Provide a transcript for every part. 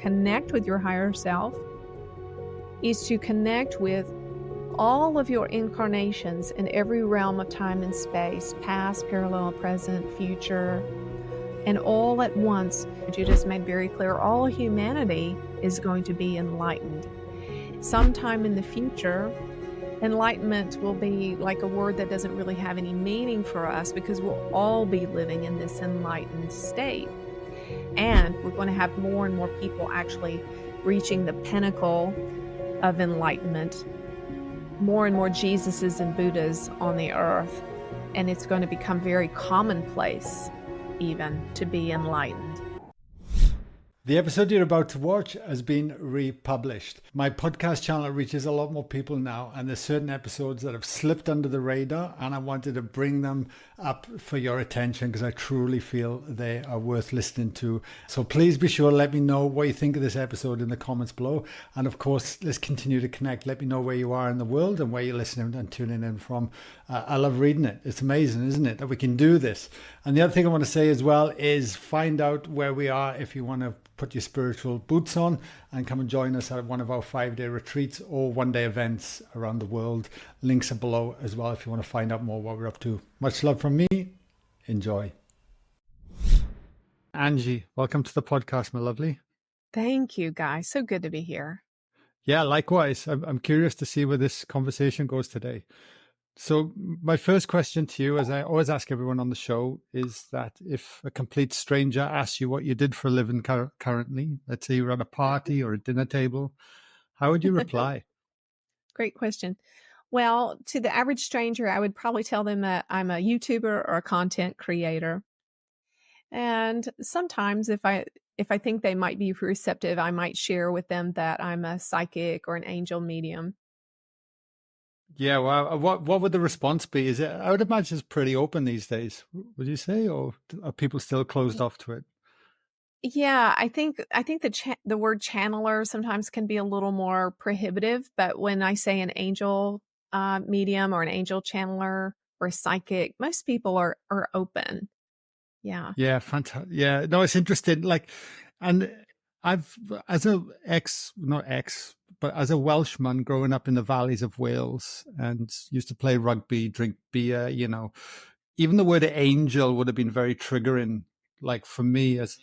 connect with your higher self is to connect with all of your incarnations in every realm of time and space, past, parallel, present, future, and all at once. Judas made very clear all humanity is going to be enlightened. Sometime in the future, enlightenment will be like a word that doesn't really have any meaning for us because we'll all be living in this enlightened state. And we're going to have more and more people actually reaching the pinnacle of enlightenment, more and more Jesuses and Buddhas on the earth. And it's going to become very commonplace even to be enlightened. The episode you're about to watch has been republished. My podcast channel reaches a lot more people now, and there's certain episodes that have slipped under the radar, and I wanted to bring them up for your attention because I truly feel they are worth listening to. So please be sure to let me know what you think of this episode in the comments below. And of course, let's continue to connect. Let me know where you are in the world and where you're listening and tuning in from. I love reading it. It's amazing, isn't it, that we can do this? And the other thing I want to say as well is find out where we are if you want to put your spiritual boots on and come and join us at one of our 5-day retreats or one-day events around the world. Links are below as well if you want to find out more what we're up to. Much love from me. Enjoy. Anjie, welcome to the podcast, my lovely. Thank you, guys. So good to be here. Yeah, likewise. I'm curious to see where this conversation goes today. So my first question to you, as I always ask everyone on the show, is that if a complete stranger asks you what you did for a living currently, let's say you're at a party or a dinner table, how would you reply? Great question. Well, to the average stranger, I would probably tell them that I'm a YouTuber or a content creator. And sometimes if I think they might be receptive, I might share with them that I'm a psychic or an angel medium. Yeah, well, what would the response be? Is it? I would imagine it's pretty open these days. Would you say, or are people still closed off to it? Yeah, I think the word channeler sometimes can be a little more prohibitive, but when I say an angel medium or an angel channeler or a psychic, most people are open. Yeah. Yeah, fantastic. Yeah, no, it's interesting. Like, and I've as a but as a Welshman growing up in the valleys of Wales and used to play rugby, drink beer, even the word angel would have been very triggering, like for me as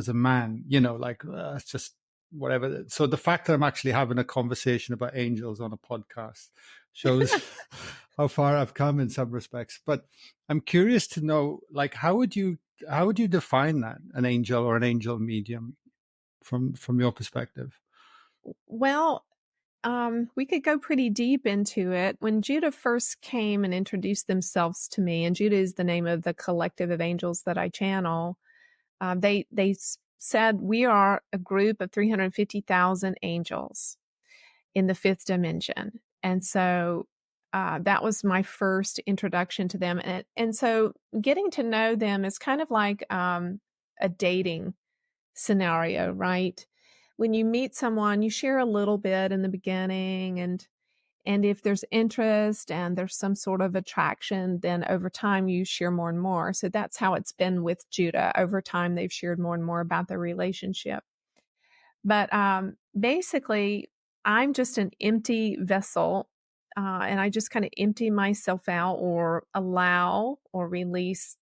a man, it's just whatever. So the fact that I'm actually having a conversation about angels on a podcast shows how far I've come in some respects. But I'm curious to know, like, how would you define that, an angel or an angel medium, from your perspective? Well, we could go pretty deep into it. When Judah first came and introduced themselves to me, and Judah is the name of the collective of angels that I channel, they said we are a group of 350,000 angels in the fifth dimension. And so that was my first introduction to them. And so getting to know them is kind of like a dating scenario, right? When you meet someone, you share a little bit in the beginning, and if there's interest and there's some sort of attraction, then over time you share more and more. So that's how it's been with Judah. Over time, they've shared more and more about their relationship. But basically, I'm just an empty vessel, and I just kind of empty myself out or allow or release,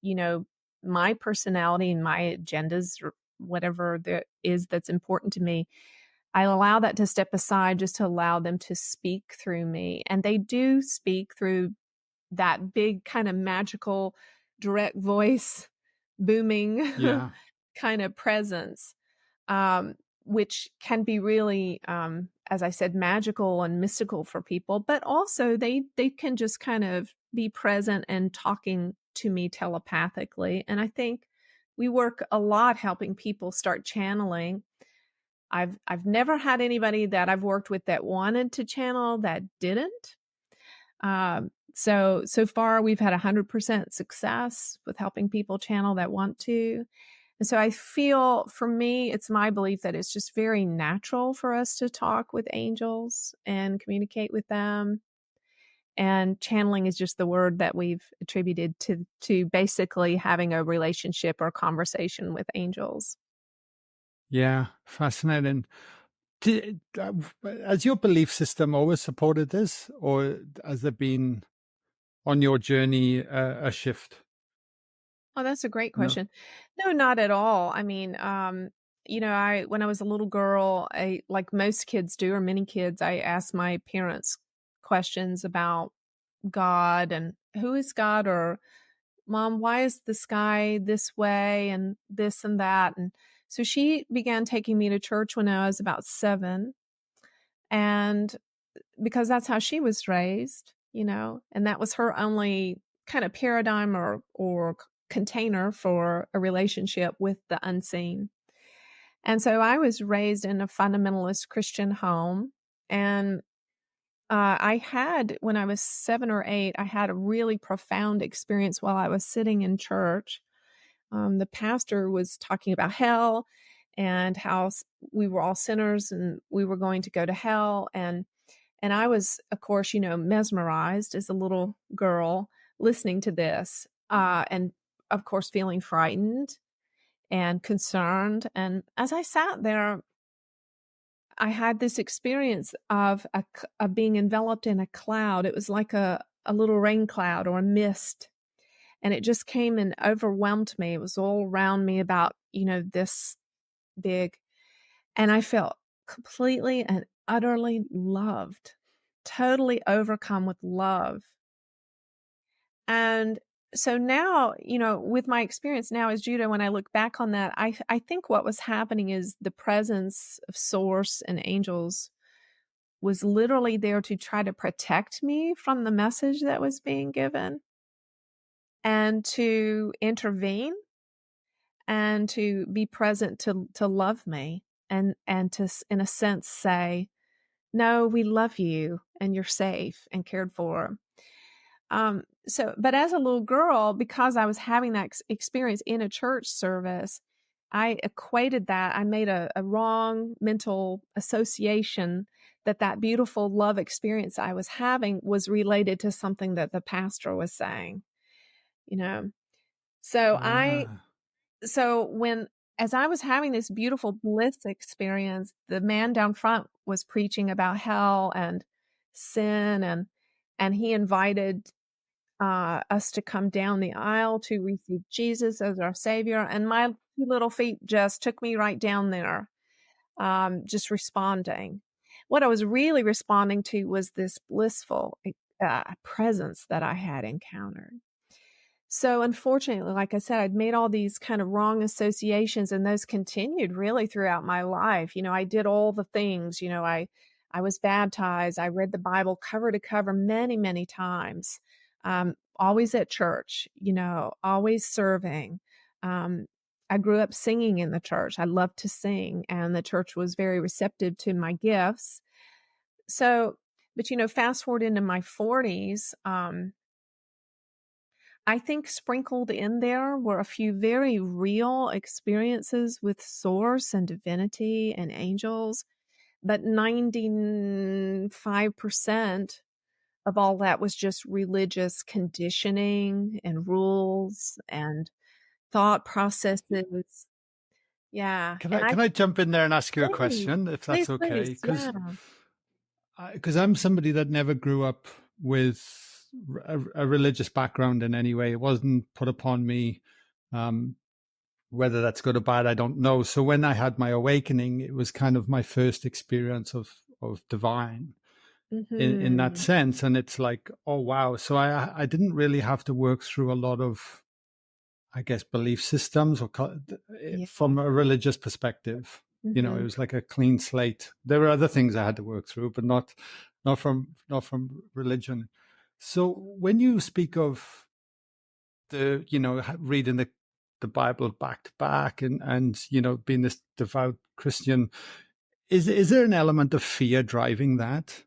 my personality and my agendas or whatever there is that's important to me. I allow that to step aside just to allow them to speak through me. And they do speak through that big kind of magical direct voice, booming kind of presence, which can be really, as I said, magical and mystical for people. But also they can just kind of be present and talking to me telepathically. And I think we work a lot helping people start channeling. I've never had anybody that I've worked with that wanted to channel that didn't. So far we've had 100% success with helping people channel that want to. And so I feel, for me, it's my belief that it's just very natural for us to talk with angels and communicate with them. And channeling is just the word that we've attributed to basically having a relationship or conversation with angels. Yeah, fascinating. Has your belief system always supported this, or has there been on your journey a shift? Oh, that's a great No. question. No, not at all. I mean, I when I was a little girl, like most kids do, or many kids, I asked my parents questions about God and who is God, or Mom, why is the sky this way and this and that? And so she began taking me to church when I was about 7, and because that's how she was raised, and that was her only kind of paradigm or container for a relationship with the unseen. And so I was raised in a fundamentalist Christian home, and I had, when I was 7 or 8, I had a really profound experience while I was sitting in church. The pastor was talking about hell and how we were all sinners and we were going to go to hell. And I was, of course, mesmerized as a little girl listening to this, and of course, feeling frightened and concerned. And as I sat there, I had this experience of being enveloped in a cloud. It was like a little rain cloud or a mist. And it just came and overwhelmed me. It was all around me about, this big. And I felt completely and utterly loved, totally overcome with love. And so now, with my experience now as Judah, when I look back on that, I think what was happening is the presence of Source and angels was literally there to try to protect me from the message that was being given and to intervene and to be present to love me and to, in a sense, say, no, we love you and you're safe and cared for. But as a little girl, because I was having that experience in a church service, I equated that. I made a wrong mental association that beautiful love experience I was having was related to something that the pastor was saying, you know. So I Ah, so when as I was having this beautiful bliss experience, the man down front was preaching about hell and sin, and he invited us to come down the aisle to receive Jesus as our Savior. And my 2 little feet just took me right down there, just responding. What I was really responding to was this blissful presence that I had encountered. So unfortunately, like I said, I'd made all these kind of wrong associations, and those continued really throughout my life. I did all the things. I was baptized. I read the Bible cover to cover many, many times. Always at church. Always serving. Um, I grew up singing in the church. I loved to sing, and the church was very receptive to my gifts. So, but fast forward into my 40s. I think sprinkled in there were a few very real experiences with Source and divinity and angels, but 95% of all that was just religious conditioning and rules and thought processes. Yeah, can and I I can I jump in there and ask you a please, question, if that's please, okay? please, yeah. Because I'm somebody that never grew up with a religious background in any way. It wasn't put upon me. Um, whether that's good or bad, I don't know. So when I had my awakening, it was kind of my first experience of divine in that Mhm. sense, and it's like, oh wow. So I didn't really have to work through a lot of, I guess, belief systems or Yeah. from a religious perspective. It Mhm. was like a clean slate. There were other things I had to work through, but not from religion. So when you speak of reading the Bible back to back and being this devout Christian, is there an element of fear driving that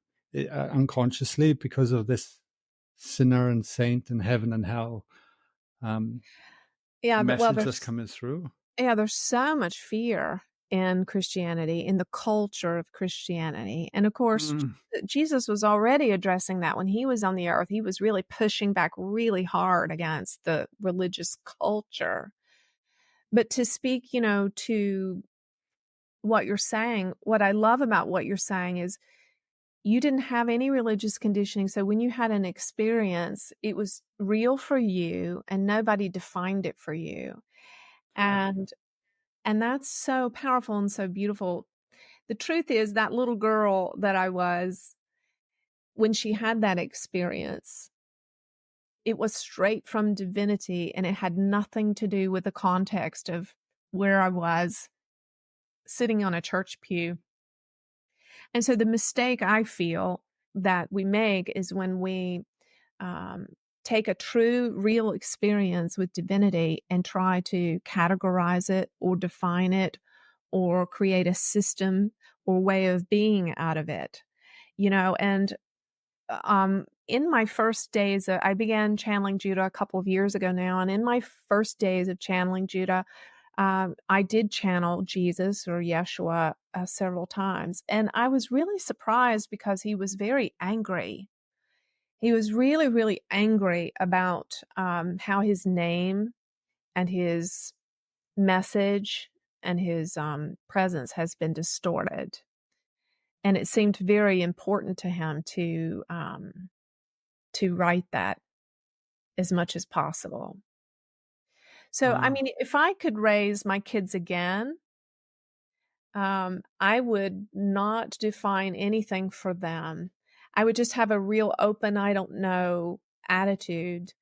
unconsciously because of this sinner and saint and heaven and hell um, Yeah, well, message that's there's coming through? Yeah, there's so much fear in Christianity, in the culture of Christianity. And of course, Mm. Jesus was already addressing that when he was on the earth. He was really pushing back really hard against the religious culture. But to speak, to what you're saying. What I love about what you're saying is you didn't have any religious conditioning. So when you had an experience, it was real for you and nobody defined it for you. Correct. And and that's so powerful and so beautiful. The truth is that little girl that I was, when she had that experience, it was straight from divinity and it had nothing to do with the context of where I was sitting on a church pew. And so the mistake I feel that we make is when we um, take a true, real experience with divinity and try to categorize it or define it or create a system or way of being out of it, and in my first days, I began channeling Judah a couple of years ago now. And in my first days of channeling Judah, I did channel Jesus or Yeshua several times. And I was really surprised because he was very angry. He was really, really angry about how his name and his message and his presence has been distorted. And it seemed very important to him to write that as much as possible. So, I Wow. mean, if I could raise my kids again, I would not define anything for them. I would just have a real open, I don't know attitude.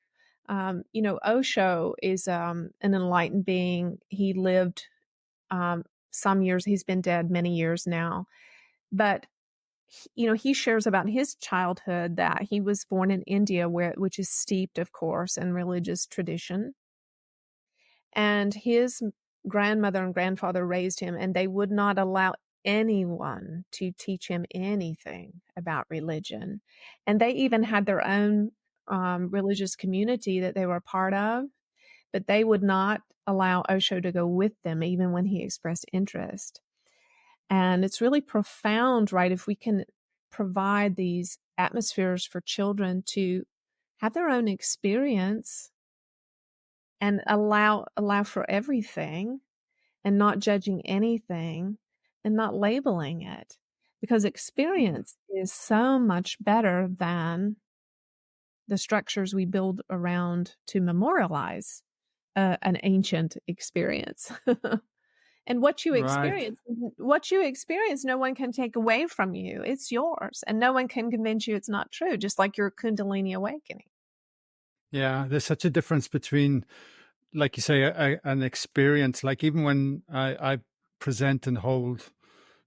Osho is an enlightened being. He lived some years, he's been dead many years now. But he shares about his childhood that he was born in India, which is steeped, of course, in religious tradition. And his grandmother and grandfather raised him, and they would not allow anyone to teach him anything about religion. And they even had their own religious community that they were a part of, but they would not allow Osho to go with them, even when he expressed interest. And it's really profound, right? If we can provide these atmospheres for children to have their own experience and allow for everything and not judging anything and not labeling it, because experience is so much better than the structures we build around to memorialize an ancient experience. And Right. what you experience, no one can take away from you. It's yours, and no one can convince you it's not true, just like your Kundalini awakening. Yeah, there's such a difference between, like you say, an experience. Like even when I present and hold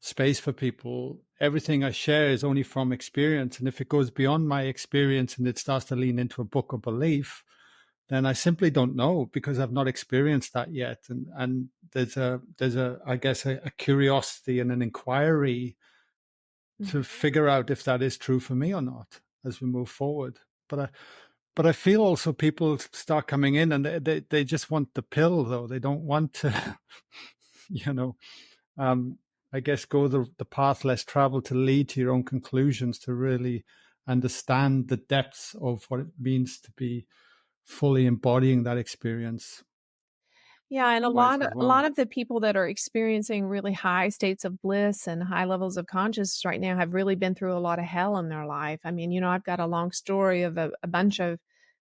space for people, everything I share is only from experience. And if it goes beyond my experience and it starts to lean into a book or belief, then I simply don't know because I've not experienced that yet. And there's a I guess a curiosity and an inquiry to Mhm. figure out if that is true for me or not as we move forward. But I feel also people start coming in and they just want the pill though. They don't want to, you know, um, I guess go the path less traveled to lead to your own conclusions to really understand the depths of what it means to be fully embodying that experience Yeah, and a otherwise lot of as a well. lot of the people that are experiencing really high states of bliss and high levels of consciousness right now have really been through a lot of hell in their life. I mean, I've got a long story of a bunch of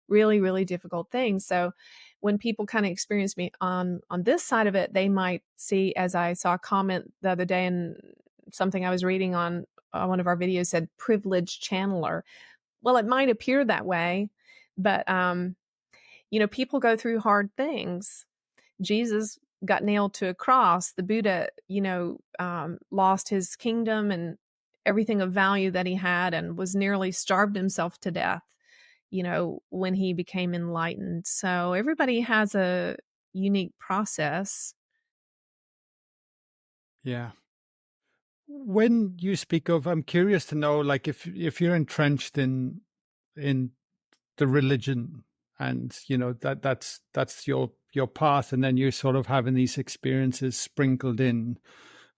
really, really difficult things. So when people kind of experience me on this side of it, they might see, as I saw a comment the other day and something I was reading on one of our videos said privileged channeler. Well, it might appear that way, but people go through hard things. Jesus got nailed to a cross. The Buddha, lost his kingdom and everything of value that he had and was nearly starved himself to death, when he became enlightened. So everybody has a unique process. Yeah. When you speak of, I'm curious to know, like if you're entrenched in the religion and that's your path, and then you're sort of having these experiences sprinkled in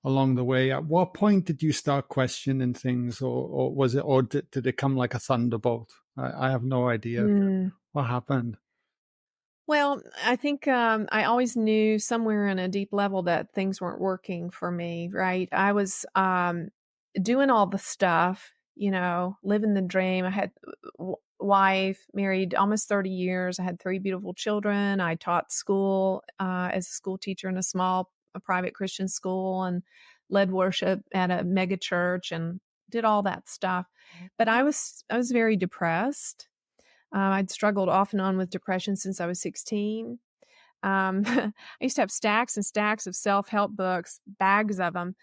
along the way, at what point did you start questioning things, or was it, or did it come like a thunderbolt? I have no idea Mm. what happened. Well, I think I always knew somewhere in a deep level that things weren't working for me, right? I was doing all the stuff, living the dream. I had wife, married almost 30 years. I had three beautiful children. I taught school as a school teacher in a private Christian school and led worship at a mega church and did all that stuff. But I was very depressed. I'd struggled off and on with depression since I was 16. I used to have stacks and stacks of self help books, bags of them,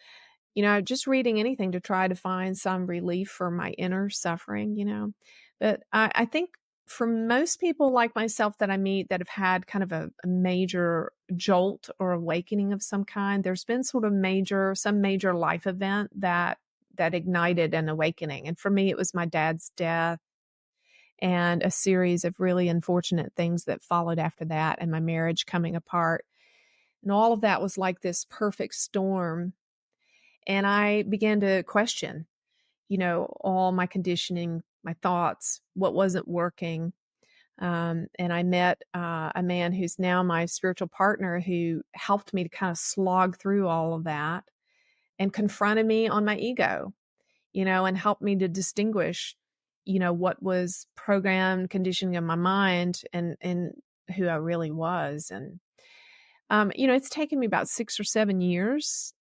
just reading anything to try to find some relief for my inner suffering. But I think for most people like myself that I meet that have had kind of a major jolt or awakening of some kind, there's been some major life event that ignited an awakening. And for me, it was my dad's death and a series of really unfortunate things that followed after that, and my marriage coming apart. And all of that was like this perfect storm. And I began to question, all my conditioning, my thoughts, what wasn't working. And I met a man who's now my spiritual partner who helped me to kind of slog through all of that and confronted me on my ego, and helped me to distinguish, what was programmed conditioning of my mind and who I really was. And, it's taken me about 6 or 7 years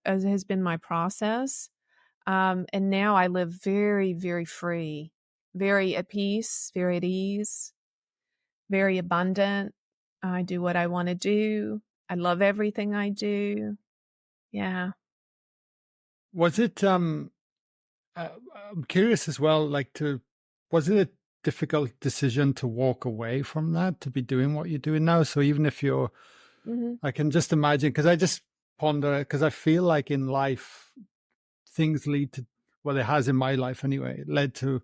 as has been my process. And now I live very, very free, very at peace, very at ease, very abundant. I do what I want to do. I love everything I do. Yeah. Was it I'm curious as well, was it a difficult decision to walk away from that, to be doing what you're doing now? So even if you're, Hmm. I can just imagine, because I just ponder, because I feel like in life, things lead to, well, it has in my life anyway, it led to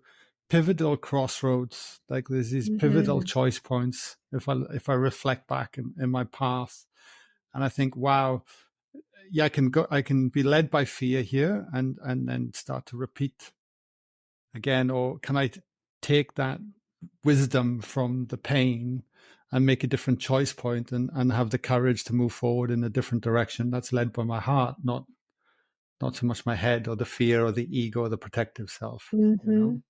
pivotal crossroads. Like there's these pivotal Hmm. choice points. If I reflect back in my past, and I think, wow, yeah, I can be led by fear here, and then start to repeat again, or can I take that wisdom from the pain and make a different choice point, and have the courage to move forward in a different direction that's led by my heart, not so much my head or the fear or the ego or the protective self, you Hmm. know?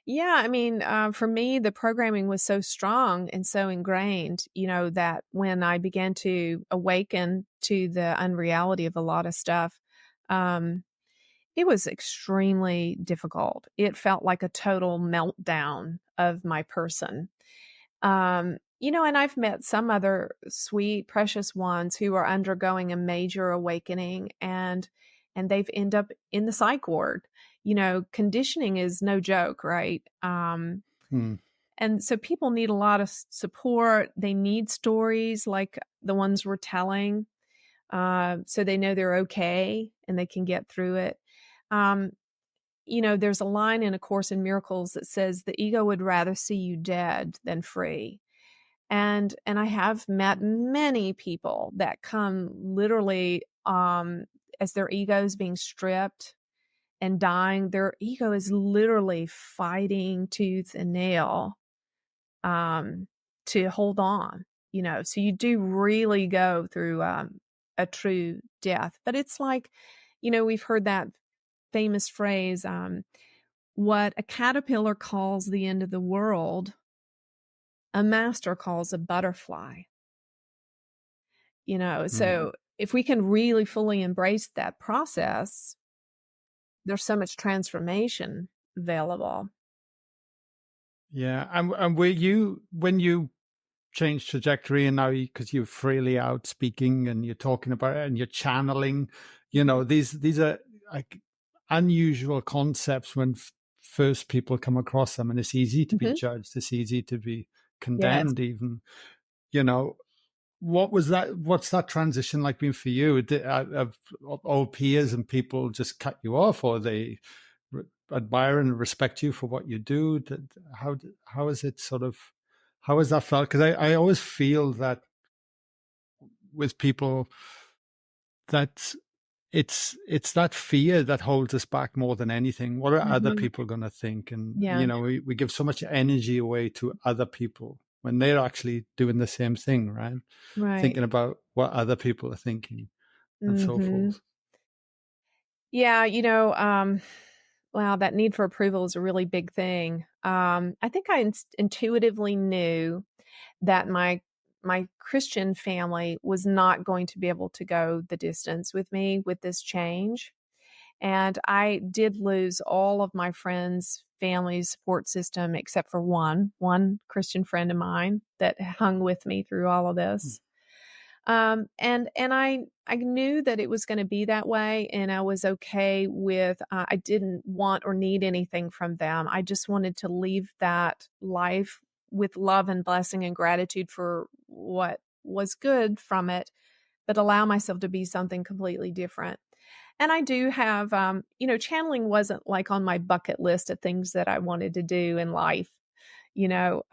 Yeah, I mean, for me, the programming was so strong and so ingrained, that when I began to awaken to the unreality of a lot of stuff, um, it was extremely difficult. It felt like a total meltdown of my person. And I've met some other sweet, precious ones who are undergoing a major awakening and they've end up in the psych ward. Conditioning is no joke, right? Hmm. And so people need a lot of support. They need stories like the ones we're telling, so they know they're okay and they can get through it. Um, there's a line in A Course in Miracles that says the ego would rather see you dead than free. And I have met many people that come literally as their ego is being stripped and dying. Their ego is literally fighting tooth and nail um, to hold on. So you do really go through a true death. But it's like, we've heard that famous phrase, what a caterpillar calls the end of the world, a master calls a butterfly. Hmm. So if we can really fully embrace that process, there's so much transformation available. Yeah. And were you, when you changed trajectory, and now because you're freely out speaking and you're talking about it and you're channeling, these are like unusual concepts when first people come across them, and it's easy to be Hmm. judged, it's easy to be Yes. condemned even, you know what's that transition like been for you? Have old peers and people just cut you off, or they admire and respect you for what you do? How is it sort of, how has that felt? Because I always feel that with people, that it's that fear that holds us back more than anything. What are other Hmm. people going to think? And Yeah. we give so much energy away to other people. when they're actually doing the same thing, right? Right. Thinking about what other people are thinking and so Mhm. forth. Yeah, wow, that need for approval is a really big thing. I think I intuitively knew that my Christian family was not going to be able to go the distance with me with this change. And I did lose all of my friends' family support system except for one Christian friend of mine that hung with me through all of this. And I knew that it was going to be that way, and I was okay with. I didn't want or need anything from them. I just wanted to leave that life with love and blessing and gratitude for what was good from it, but allow myself to be something completely different. And I do have, channeling wasn't like on my bucket list of things that I wanted to do in life. You know,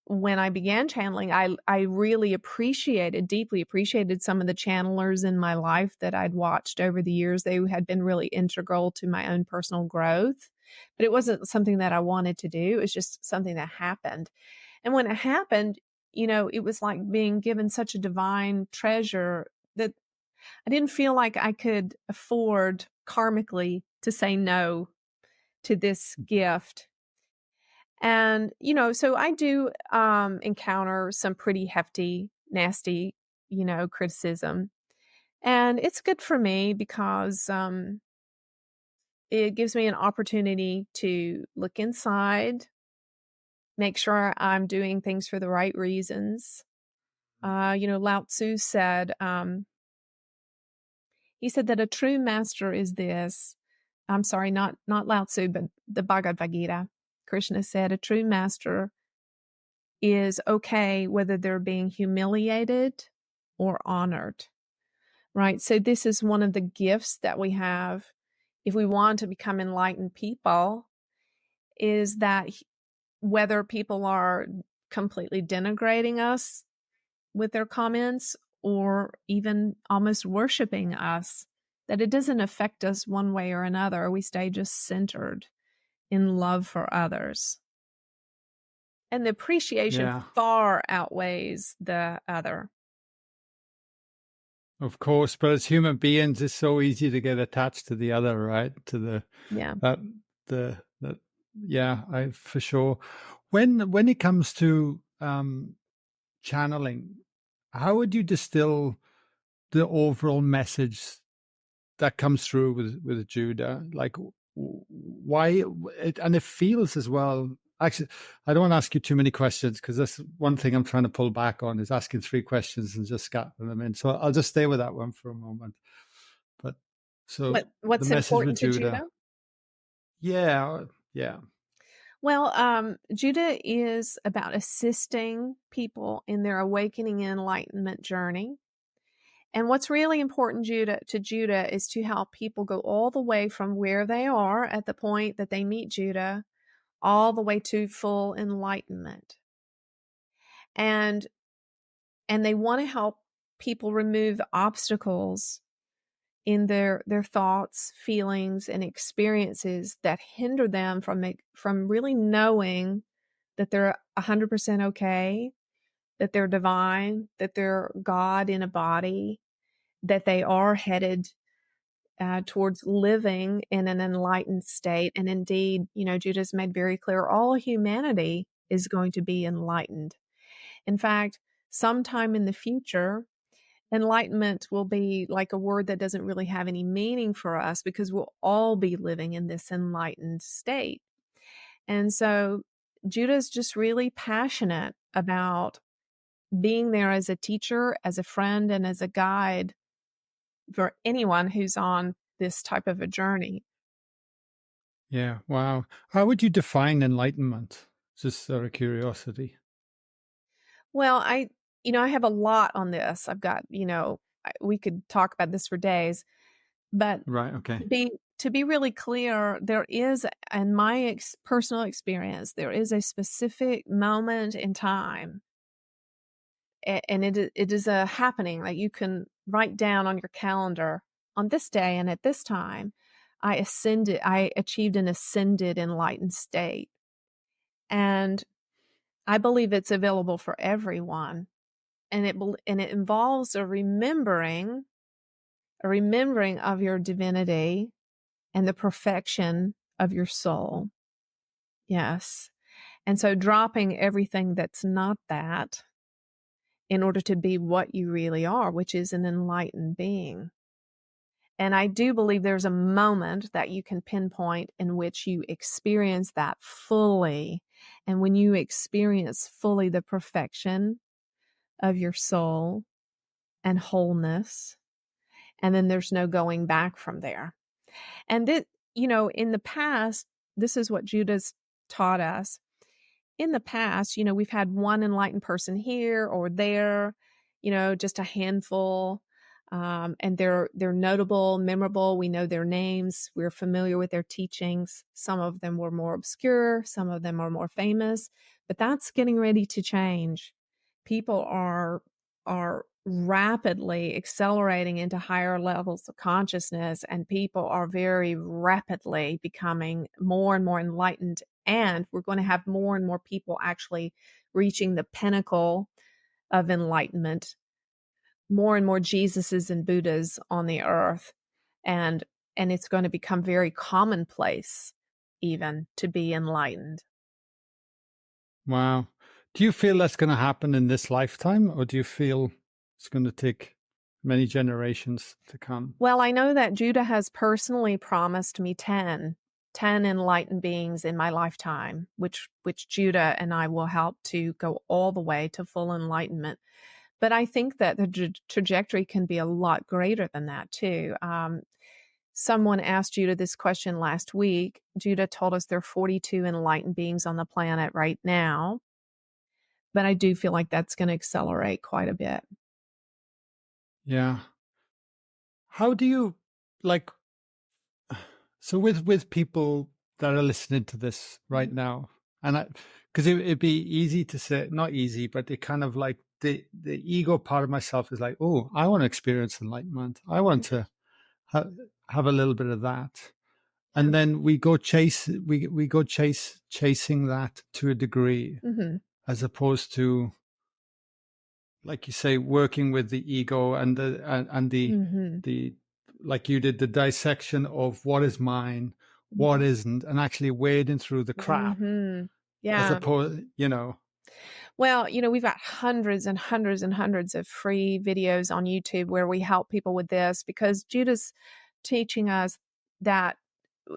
when I began channeling, I really deeply appreciated some of the channelers in my life that I'd watched over the years. They had been really integral to my own personal growth, but it wasn't something that I wanted to do. It was just something that happened. And when it happened, it was like being given such a divine treasure that I didn't feel like I could afford karmically to say no to this gift. And, so I do encounter some pretty hefty, nasty, criticism. And it's good for me because it gives me an opportunity to look inside, make sure I'm doing things for the right reasons. Lao Tzu said, he said that a true master is this. I'm sorry, not Lao Tzu, but the Bhagavad Gita. Krishna said a true master is okay whether they're being humiliated or honored, right? So this is one of the gifts that we have if we want to become enlightened people, is that whether people are completely denigrating us with their comments or even almost worshiping us, that it doesn't affect us one way or another. We stay just centered in love for others. And the appreciation Yeah, far outweighs the other. of course. But as human beings, it's so easy to get attached to the other, right? To the Yeah. that that yeah, I for sure. When it comes to channeling, how would you distill the overall message that comes through with Judah? Like, why? And it feels as well. Actually, I don't want to ask you too many questions because that's one thing I'm trying to pull back on is asking 3 questions and just scattering them in. So I'll just stay with that one for a moment. But so the What's message with important to Judah, Judah? yeah, yeah, Well, Judah is about assisting people in their awakening and enlightenment journey. And what's really important to Judah is to help people go all the way from where they are at the point that they meet Judah, all the way to full enlightenment. And they want to help people remove the obstacles in their thoughts, feelings, and experiences that hinder them from really knowing that they're 100% okay, that they're divine, that they're God in a body, that they are headed towards living in an enlightened state. And indeed, Judah's made very clear all humanity is going to be enlightened. In fact, sometime in the future, enlightenment will be like a word that doesn't really have any meaning for us because we'll all be living in this enlightened state. And so Judah's just really passionate about being there as a teacher, as a friend, and as a guide for anyone who's on this type of a journey. yeah. Wow. How would you define enlightenment? Just out of curiosity. Well, I have a lot on this. I've got, we could talk about this for days, but Right. Okay. to be really clear, there is, in my personal experience, there is a specific moment in time, and it is a happening that you can write down on your calendar. On this day and at this time, I achieved an ascended enlightened state. And I believe it's available for everyone, and it involves a remembering of your divinity and the perfection of your soul. Yes. And so dropping everything that's not that in order to be what you really are, which is an enlightened being. And I do believe there's a moment that you can pinpoint in which you experience that fully. And when you experience fully the perfection of your soul and wholeness, and then there's no going back from there. And that, in the past, this is what Judah's taught us. In the past, we've had one enlightened person here or there, just a handful. And they're notable, memorable. We know their names. We're familiar with their teachings. Some of them were more obscure. Some of them are more famous, but that's getting ready to change. People are rapidly accelerating into higher levels of consciousness, and people are very rapidly becoming more and more enlightened. And we're going to have more and more people actually reaching the pinnacle of enlightenment, more and more Jesuses and Buddhas on the earth. And it's going to become very commonplace even to be enlightened. Wow. Do you feel that's going to happen in this lifetime, or do you feel it's going to take many generations to come? Well, I know that Judah has personally promised me 10 enlightened beings in my lifetime, which Judah and I will help to go all the way to full enlightenment. But I think that the trajectory can be a lot greater than that too. Someone asked Judah this question last week. Judah told us there are 42 enlightened beings on the planet right now. But I do feel like that's going to accelerate quite a bit. Yeah. How do you, like, so with people that are listening to this right now, and because it'd be easy to say, not easy, but it kind of like the ego part of myself is like, oh, I want to experience enlightenment. I want to have a little bit of that. And then we go chasing that to a degree, as opposed to, like you say, working with the ego and the like you did, the dissection of what is mine, what isn't, and actually wading through the crap. Yeah. As opposed, Well, we've got hundreds and hundreds and hundreds of free videos on YouTube where we help people with this, because Judah's teaching us that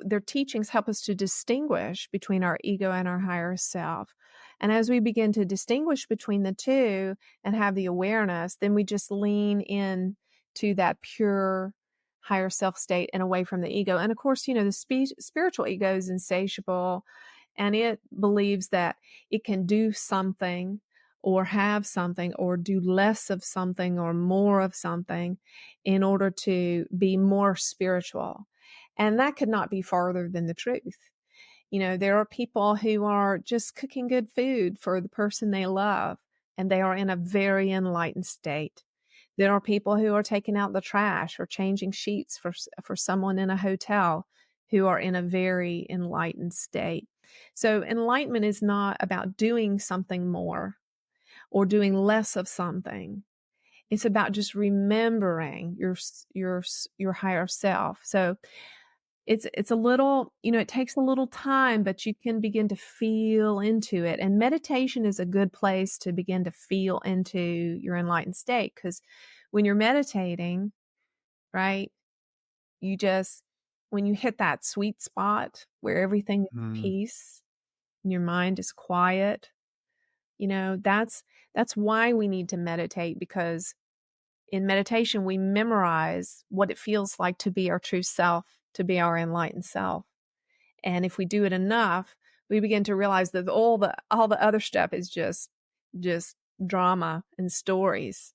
their teachings help us to distinguish between our ego and our higher self. And as we begin to distinguish between the two and have the awareness, then we just lean in to that pure higher self state and away from the ego. And of course, the spiritual ego is insatiable, and it believes that it can do something or have something or do less of something or more of something in order to be more spiritual. And that could not be farther than the truth. There are people who are just cooking good food for the person they love, and they are in a very enlightened state. There are people who are taking out the trash or changing sheets for someone in a hotel who are in a very enlightened state. So enlightenment is not about doing something more or doing less of something. It's about just remembering your higher self. So it's a little, it takes a little time, but you can begin to feel into it. And meditation is a good place to begin to feel into your enlightened state, because when you're meditating, right, when you hit that sweet spot where everything is peace and your mind is quiet, that's why we need to meditate, because in meditation, we memorize what it feels like to be our true self, to be our enlightened self. And if we do it enough, we begin to realize that all the other stuff is just drama and stories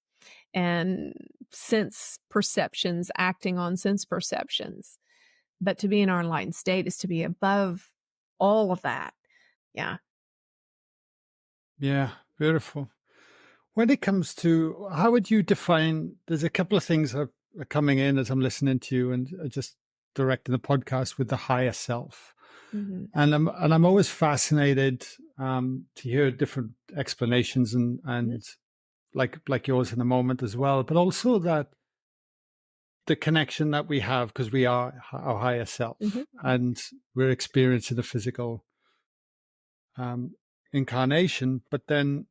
and sense perceptions, acting on sense perceptions. But to be in our enlightened state is to be above all of that. Yeah. Yeah, beautiful. When it comes to, how would you define, there's a couple of things that are coming in as I'm listening to you and just directing the podcast with the higher self. And I'm always fascinated to hear different explanations and like yours in a moment as well, but also that the connection that we have because we are our higher self and we're experiencing a physical incarnation, but then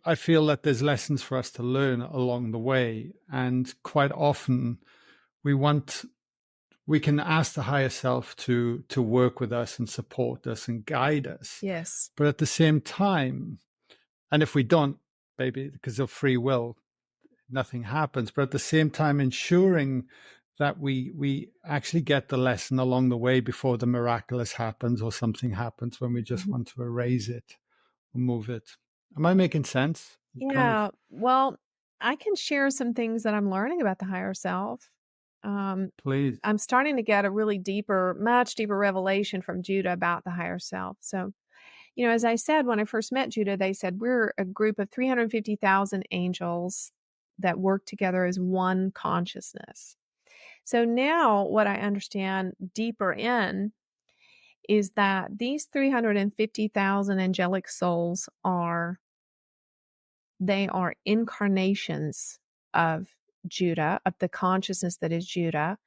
I feel that there's lessons for us to learn along the way, and quite often we can ask the higher self to work with us and support us and guide us. Yes. But at the same time, and if we don't, maybe because of free will, nothing happens. But at the same time, ensuring that we actually get the lesson along the way before the miraculous happens or something happens when we just want to erase it or move it. Am I making sense? Yeah. Well, I can share some things that I'm learning about the higher self. Please. I'm starting to get a really much deeper revelation from Judah about the higher self. So, as I said, when I first met Judah, they said we're a group of 350,000 angels that work together as one consciousness. So now what I understand deeper in is that these 350,000 angelic souls are incarnations of Judah, of the consciousness that is Judah,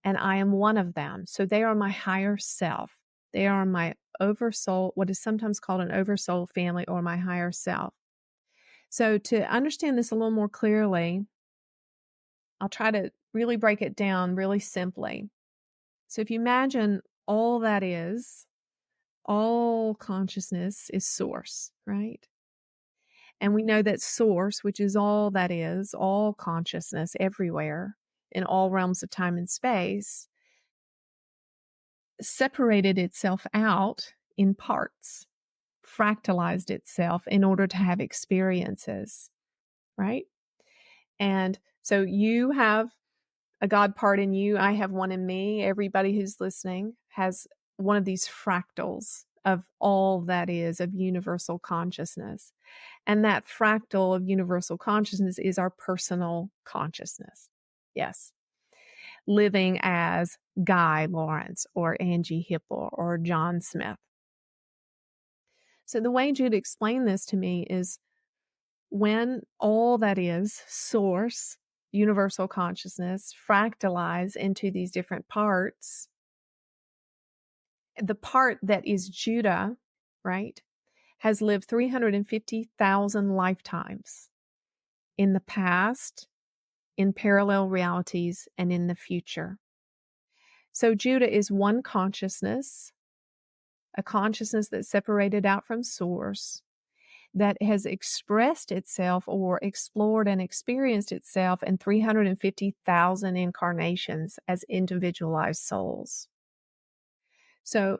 and I am one of them. So they are my higher self. They are my oversoul, what is sometimes called an oversoul family, or my higher self. So to understand this a little more clearly, I'll try to really break it down really simply. So if you imagine all consciousness is source, right? And we know that source, which is all that is, all consciousness everywhere in all realms of time and space, separated itself out in parts, fractalized itself in order to have experiences, right? And so you have a God part in you. I have one in me. Everybody who's listening has one of these fractals of all that is, of universal consciousness. And that fractal of universal consciousness is our personal consciousness. Yes. Living as Guy Lawrence or Anjie Hipple or John Smith. So the way Jude explained this to me is when all that is, source, universal consciousness, fractalize into these different parts, the part that is Judah, right, has lived 350,000 lifetimes in the past, in parallel realities, and in the future. So Judah is one consciousness, a consciousness that's separated out from source, that has expressed itself or explored and experienced itself in 350,000 incarnations as individualized souls. So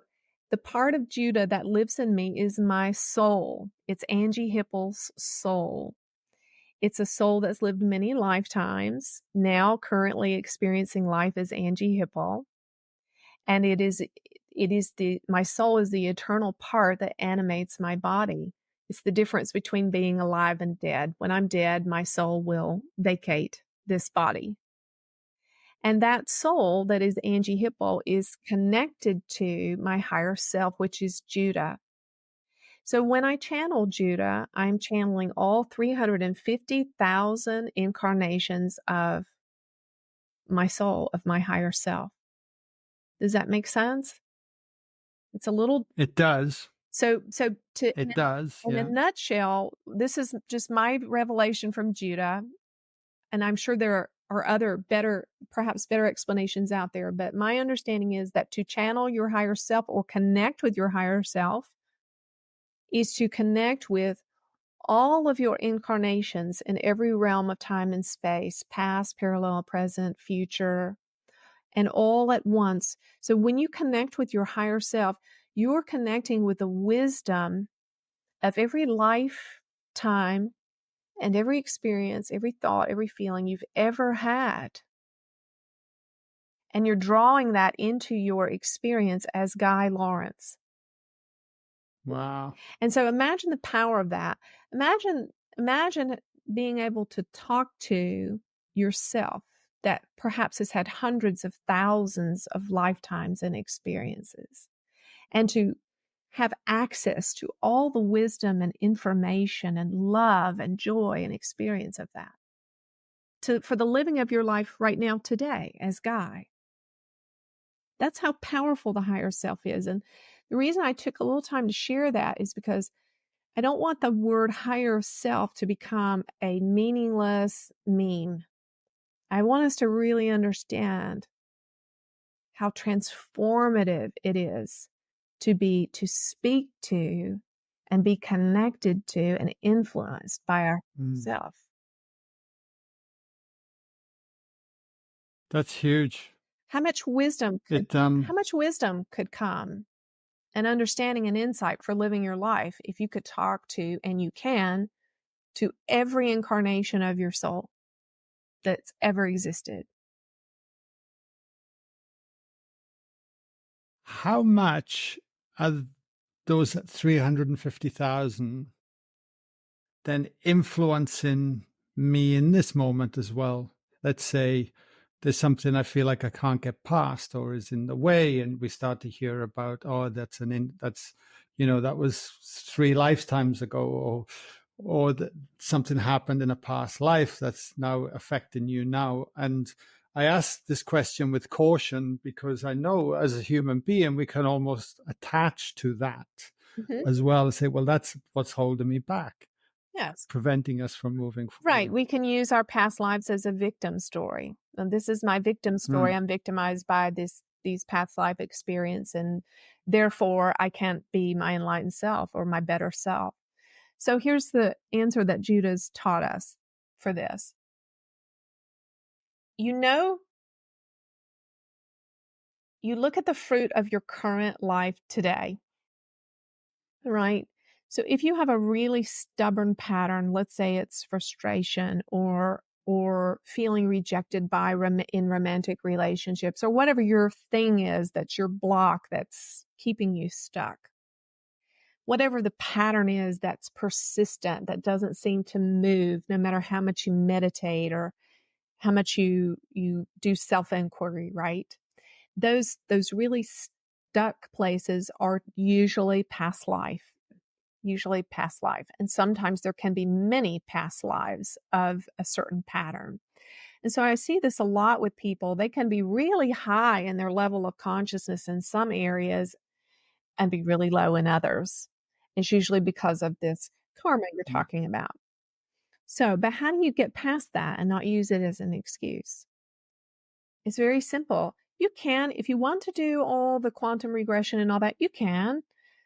the part of Judah that lives in me is my soul. It's Anjie Hipple's soul. It's a soul that's lived many lifetimes, now currently experiencing life as Anjie Hipple. And my soul is the eternal part that animates my body. It's the difference between being alive and dead. When I'm dead, my soul will vacate this body. And that soul that is Anjie Hipple is connected to my higher self, which is Judah. So when I channel Judah, I'm channeling all 350,000 incarnations of my soul, of my higher self. Does that make sense? It's a little. It does. It does. In a nutshell, this is just my revelation from Judah, and I'm sure there are other perhaps better explanations out there. But my understanding is that to channel your higher self or connect with your higher self is to connect with all of your incarnations in every realm of time and space, past, parallel, present, future, and all at once. So when you connect with your higher self, you're connecting with the wisdom of every lifetime and every experience, every thought, every feeling you've ever had. And you're drawing that into your experience as Guy Lawrence. Wow. And so imagine the power of that. Imagine being able to talk to yourself that perhaps has had hundreds of thousands of lifetimes and experiences, and to have access to all the wisdom and information and love and joy and experience of that for the living of your life right now today as Guy. That's how powerful the higher self is. And the reason I took a little time to share that is because I don't want the word higher self to become a meaningless meme. I want us to really understand how transformative it is to speak to and be connected to and influenced by ourself. That's huge. How much wisdom could come, and understanding and insight for living your life if you could talk to, and you can, to every incarnation of your soul that's ever existed. How much are those 350,000 then influencing me in this moment as well? Let's say there's something I feel like I can't get past or is in the way, and we start to hear about, oh, that was 3 lifetimes ago, or that something happened in a past life that's now affecting you now. And I ask this question with caution because I know as a human being we can almost attach to that as well and say, well, that's what's holding me back. Yes. Preventing us from moving forward. Right. We can use our past lives as a victim story. And this is my victim story. I'm victimized by these past life experience, and therefore I can't be my enlightened self or my better self. So here's the answer that Judah's taught us for this. You look at the fruit of your current life today, right? So if you have a really stubborn pattern, let's say it's frustration or feeling rejected in romantic relationships, or whatever your thing is, that's your block that's keeping you stuck. Whatever the pattern is that's persistent, that doesn't seem to move, no matter how much you meditate or how much you do self-inquiry, right? Those really stuck places are usually past life. And sometimes there can be many past lives of a certain pattern. And so I see this a lot with people. They can be really high in their level of consciousness in some areas and be really low in others. It's usually because of this karma you're talking about. So, but how do you get past that and not use it as an excuse? It's very simple. You can, if you want to do all the quantum regression and all that, you can.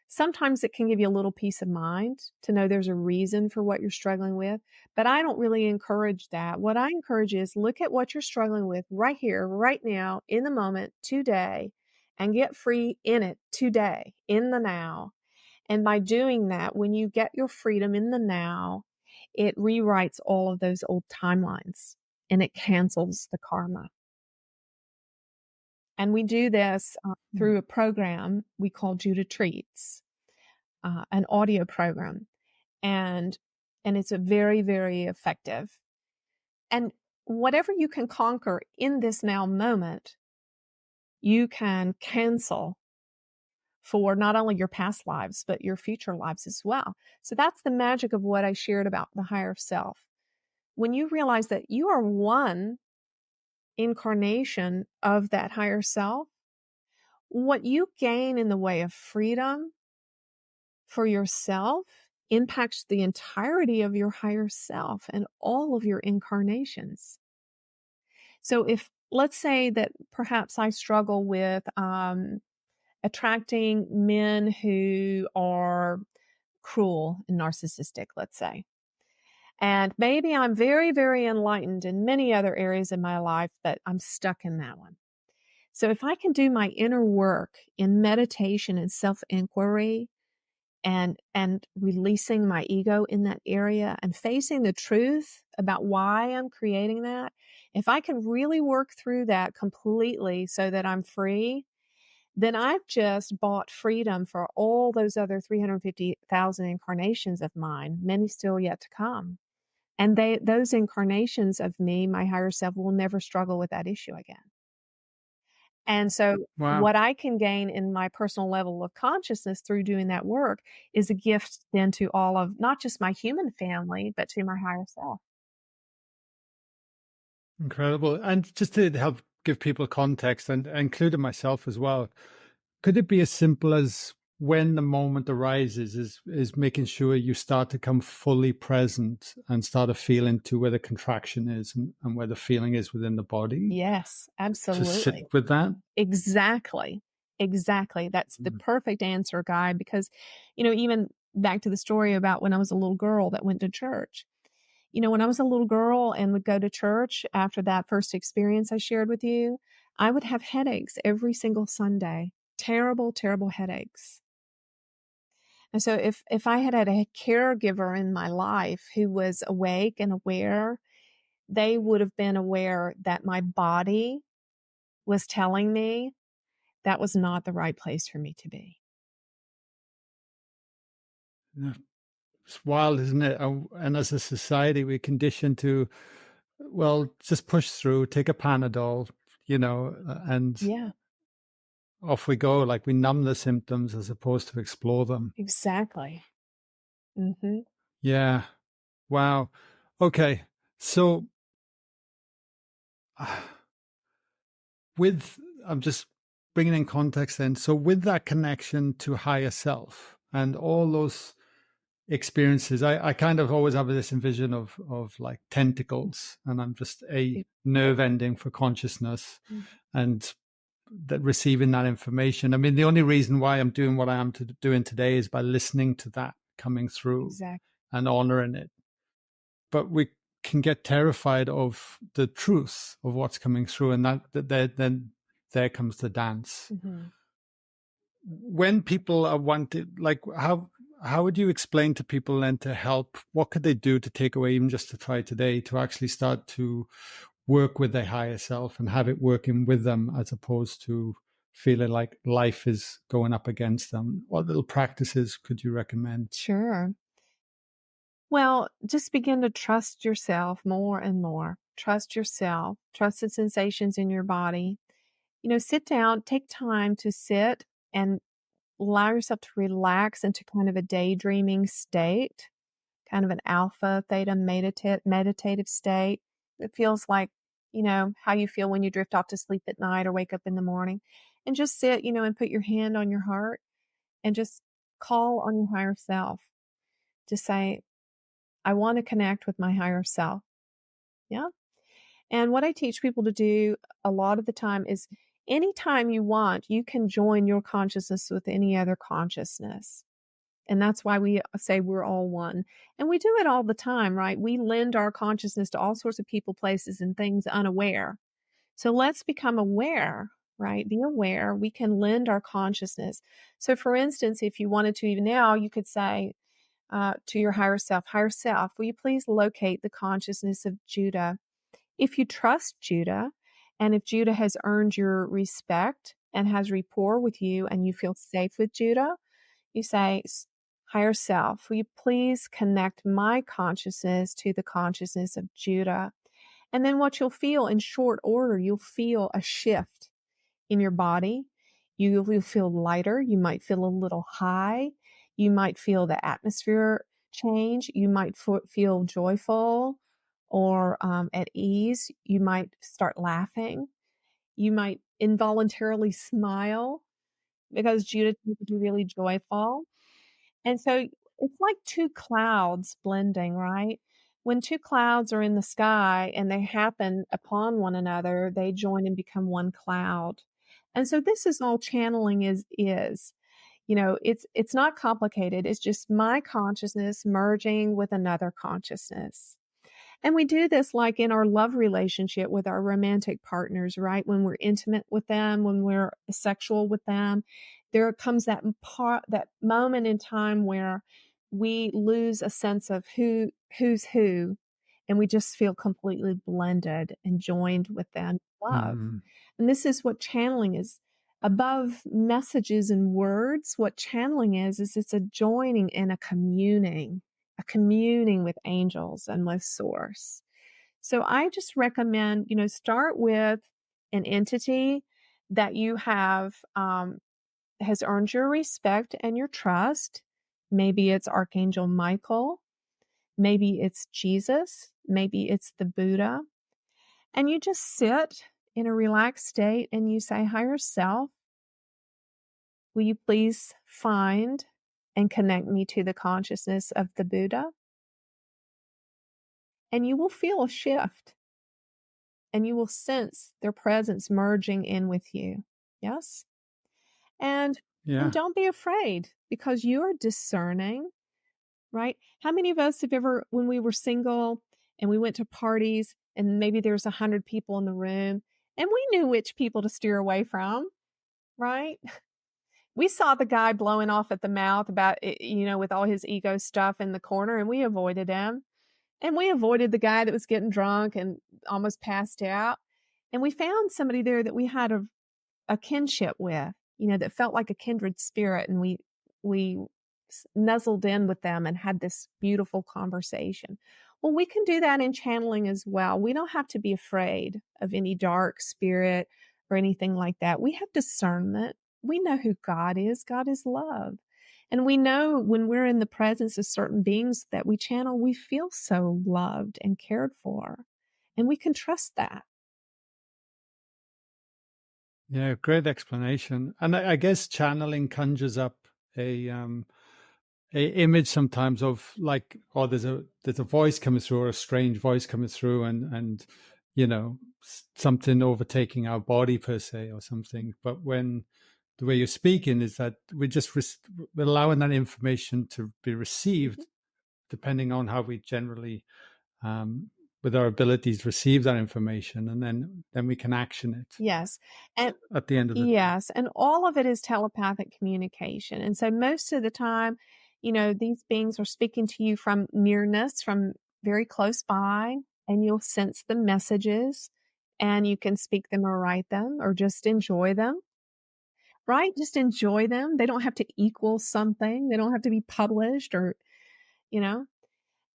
Sometimes it can give you a little peace of mind to know there's a reason for what you're struggling with, but I don't really encourage that. What I encourage is look at what you're struggling with right here, right now, in the moment, today, and get free in it today, in the now. And by doing that, when you get your freedom in the now, it rewrites all of those old timelines and it cancels the karma. And we do this through a program we call Judah Treats, an audio program. And it's a very, very effective. And whatever you can conquer in this now moment, you can cancel for not only your past lives, but your future lives as well. So that's the magic of what I shared about the higher self. When you realize that you are one incarnation of that higher self, what you gain in the way of freedom for yourself impacts the entirety of your higher self and all of your incarnations. So if, let's say that perhaps I struggle with attracting men who are cruel and narcissistic, let's say. And maybe I'm very, very enlightened in many other areas of my life, but I'm stuck in that one. So if I can do my inner work in meditation and self-inquiry and releasing my ego in that area and facing the truth about why I'm creating that, if I can really work through that completely so that I'm free, then I've just bought freedom for all those other 350,000 incarnations of mine, many still yet to come. And those incarnations of me, my higher self, will never struggle with that issue again. And so Wow. what I can gain in my personal level of consciousness through doing that work is a gift then to all of not just my human family, but to my higher self. Incredible. And just to help give people context, and including myself as well, could it be as simple as when the moment arises is making sure you start to come fully present and start to feel into where the contraction is and where the feeling is within the body? Yes, To sit absolutely. with that? Exactly. Exactly. That's the Mm. perfect answer, Guy, because, even back to the story about when I was a little girl that went to church. When I was a little girl and would go to church after that first experience I shared with you, I would have headaches every single Sunday. Terrible, terrible headaches. And so if I had had a caregiver in my life who was awake and aware, they would have been aware that my body was telling me that was not the right place for me to be. Yeah. It's wild, isn't it? And as a society, we're conditioned to, well, just push through, take a Panadol, and Yeah, off we go. Like we numb the symptoms as opposed to explore them. exactly. Mhm. Yeah. Wow. Okay. So with, I'm just bringing in context then. So with that connection to higher self and all those experiences, I kind of always have this envision of like tentacles, and I'm just a It nerve ending for consciousness mhm. and that receiving that information. I mean, the only reason why I'm doing what I am doing today is by listening to that coming through Exactly. and honoring it. But we can get terrified of the truth of what's coming through, and then there comes the dance. Mhm. When people are wanted, like how would you explain to people then to help? What could they do to take away, even just to try today, to actually start to work with their higher self and have it working with them, as opposed to feeling like life is going up against them? What little practices could you recommend? Sure. Well, just begin to trust yourself more and more. Trust yourself. Trust the sensations in your body. Sit down, take time to sit and allow yourself to relax into kind of a daydreaming state, kind of an alpha, theta, meditative state. It feels like, how you feel when you drift off to sleep at night or wake up in the morning. And just sit, and put your hand on your heart and just call on your higher self to say, I want to connect with my higher self. Yeah. And what I teach people to do a lot of the time is anytime you want, you can join your consciousness with any other consciousness. And that's why we say we're all one. And we do it all the time, right? We lend our consciousness to all sorts of people, places, and things unaware. So let's become aware, right? Be aware. We can lend our consciousness. So, for instance, if you wanted to, even now, you could say to your higher self, will you please locate the consciousness of Judah? If you trust Judah, and if Judah has earned your respect and has rapport with you, and you feel safe with Judah, you say, higher self, will you please connect my consciousness to the consciousness of Judah? And then what you'll feel in short order, you'll feel a shift in your body. You'll feel lighter. You might feel a little high. You might feel the atmosphere change. You might feel joyful or at ease. You might start laughing. You might involuntarily smile because Judith is really joyful. And so it's like two clouds blending, right? When two clouds are in the sky and they happen upon one another, they join and become one cloud. And so this is all channeling is. It's not complicated. It's just my consciousness merging with another consciousness. And we do this like in our love relationship with our romantic partners, right? When we're intimate with them, when we're sexual with them, there comes that moment in time where we lose a sense of who's who, and we just feel completely blended and joined with them love. Mm. And this is what channeling is. Above messages and words, what channeling is it's a joining and a communing with angels and with source. So I just recommend, start with an entity that you have has earned your respect and your trust. Maybe it's Archangel Michael, maybe it's Jesus, maybe it's the Buddha. And you just sit in a relaxed state and you say, higher self, will you please find and connect me to the consciousness of the Buddha? And you will feel a shift and you will sense their presence merging in with you. Yes? And Yeah. don't be afraid because you are discerning, right? How many of us have ever, when we were single and we went to parties and maybe there's 100 people in the room and we knew which people to steer away from, right? We saw the guy blowing off at the mouth about, with all his ego stuff in the corner and we avoided him. And we avoided the guy that was getting drunk and almost passed out. And we found somebody there that we had a kinship with, that felt like a kindred spirit. And we nuzzled in with them and had this beautiful conversation. Well, we can do that in channeling as well. We don't have to be afraid of any dark spirit or anything like that. We have discernment. We know who God is. God is love. And we know when we're in the presence of certain beings that we channel, we feel so loved and cared for. And we can trust that. Yeah, great explanation. And I guess channeling conjures up a image sometimes of like, oh, there's a voice coming through or a strange voice coming through, and something overtaking our body per se or something. But when the way you're speaking is that we're allowing that information to be received, depending on how we generally with our abilities receive that information, and then we can action it Yes. And at the end of the day. yes, and all of it is telepathic communication. And so most of the time, these beings are speaking to you from nearness, from very close by, and you'll sense the messages and you can speak them or write them or just enjoy them, right? Just enjoy them. They don't have to equal something. They don't have to be published or, you know.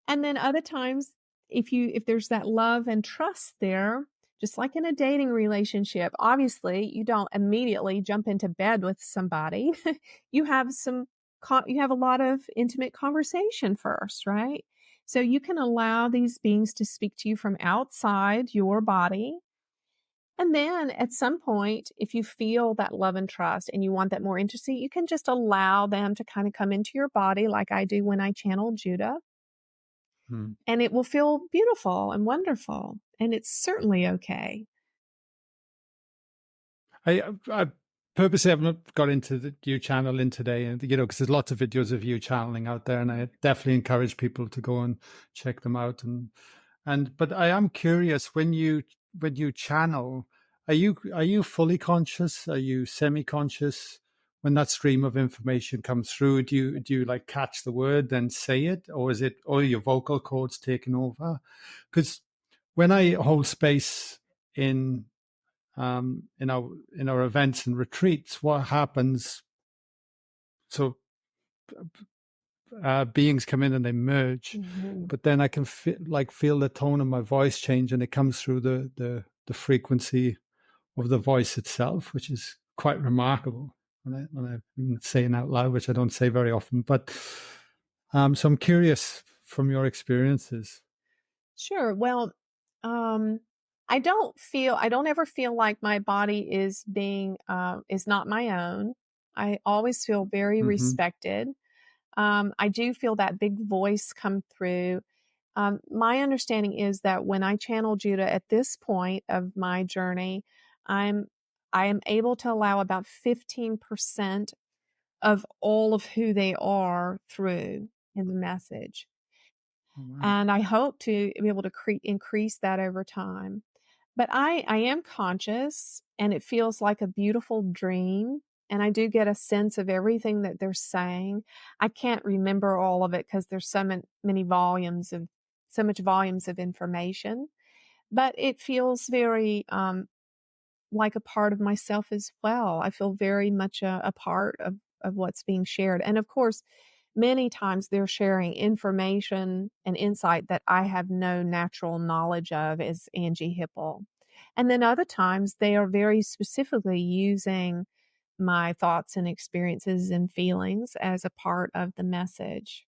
And then other times, if there's that love and trust there, just like in a dating relationship, obviously you don't immediately jump into bed with somebody. You have you have a lot of intimate conversation first, right? So you can allow these beings to speak to you from outside your body. And then at some point, if you feel that love and trust and you want that more intimacy, you can just allow them to kind of come into your body like I do when I channel Judah, Hmm. and it will feel beautiful and wonderful. And it's certainly okay. I purposely haven't got into you channeling today, and because there's lots of videos of you channeling out there, and I definitely encourage people to go and check them out. And but I am curious, when you channel, are you fully conscious? Are you semi-conscious when that stream of information comes through? Do you like catch the word then say it, or is it all your vocal cords taking over? Because when I hold space in in our events and retreats, what happens? So beings come in and they merge, Mhm. but then I can feel the tone of my voice change, and it comes through the frequency of the voice itself, which is quite remarkable when I'm saying out loud, which I don't say very often. But so I'm curious from your experiences. Sure. Well, um, I don't ever feel like my body is not my own. I always feel very Hmm. respected. I do feel that big voice come through. My understanding is that when I channel Judah at this point of my journey, I'm I am able to allow about 15% of all of who they are through in the message. Oh, wow. And I hope to be able to increase that over time. But I am conscious and it feels like a beautiful dream. And I do get a sense of everything that they're saying. I can't remember all of it because there's so much volumes of information, but it feels very, like a part of myself as well. I feel very much a part of what's being shared. And of course, many times they're sharing information and insight that I have no natural knowledge of as Anjie Hipple. And then other times they are very specifically using my thoughts and experiences and feelings as a part of the message.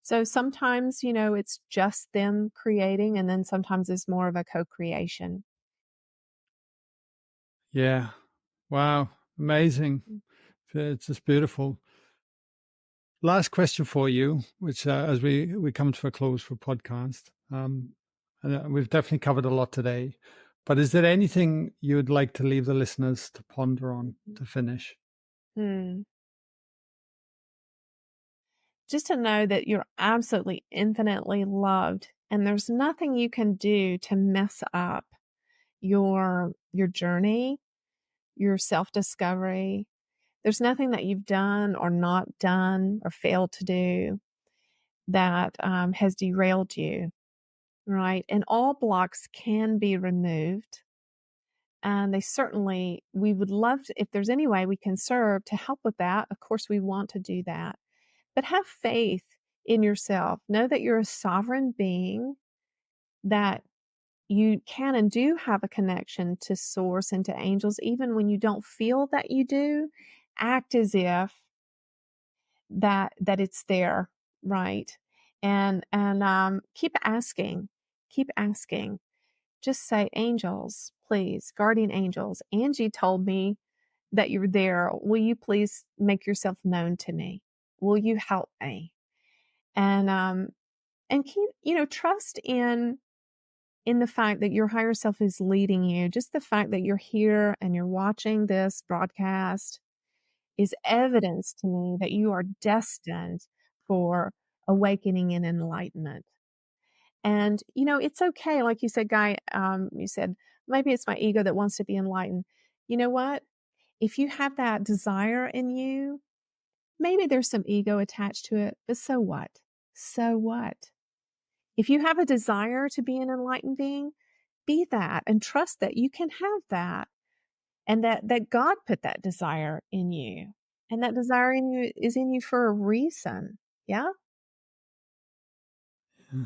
So sometimes, it's just them creating, and then sometimes it's more of a co-creation. Yeah. Wow. Amazing. It's just beautiful. Last question for you, which as we come to a close for podcast, and we've definitely covered a lot today. But is there anything you would like to leave the listeners to ponder on to finish? Hmm. Just to know that you're absolutely infinitely loved, and there's nothing you can do to mess up your journey, your self-discovery. There's nothing that you've done or not done or failed to do that has derailed you, right? And all blocks can be removed. And we would love to, if there's any way we can serve to help with that. Of course, we want to do that. But have faith in yourself. Know that you're a sovereign being, that you can and do have a connection to source and to angels, even when you don't feel that you do. Act as if that it's there, right? And keep asking. Just say, angels, please, guardian angels. Anjie told me that you're there. Will you please make yourself known to me? Will you help me? And keep, trust in the fact that your higher self is leading you. Just the fact that you're here and you're watching this broadcast is evidence to me that you are destined for awakening and enlightenment. And, it's okay. Like you said, Guy, you said, maybe it's my ego that wants to be enlightened. You know what? If you have that desire in you, maybe there's some ego attached to it, but so what? So what? If you have a desire to be an enlightened being, be that and trust that you can have that, and that God put that desire in you. And that desire in you is in you for a reason. Yeah? Yeah.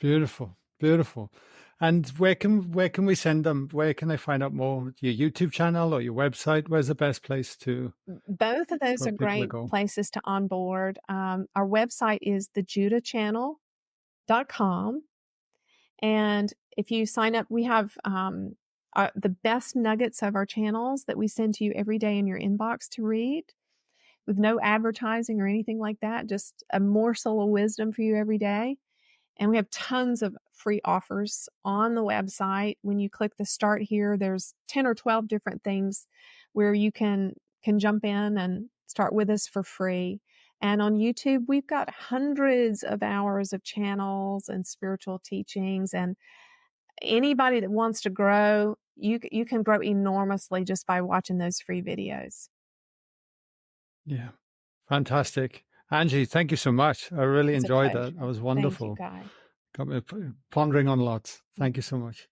Beautiful, beautiful. And where can we send them? Where can they find out more? Your YouTube channel or your website? Where's the best place Both of those for are people to great go? places to onboard. Our website is thejudahchannel.com. And if you sign up, we have the best nuggets of our channels that we send to you every day in your inbox to read, with no advertising or anything like that, just a morsel of wisdom for you every day. And we have tons of free offers on the website. When you click the start here, there's 10 or 12 different things where you can jump in and start with us for free. And on YouTube, we've got hundreds of hours of channels and spiritual teachings. And anybody that wants to grow, you can grow enormously just by watching those free videos. Yeah. Fantastic. Anjie, thank you so much. I really It's a enjoyed that. pleasure. That was Thank you, wonderful. Guy. Got me pondering on lots. Thank you so much.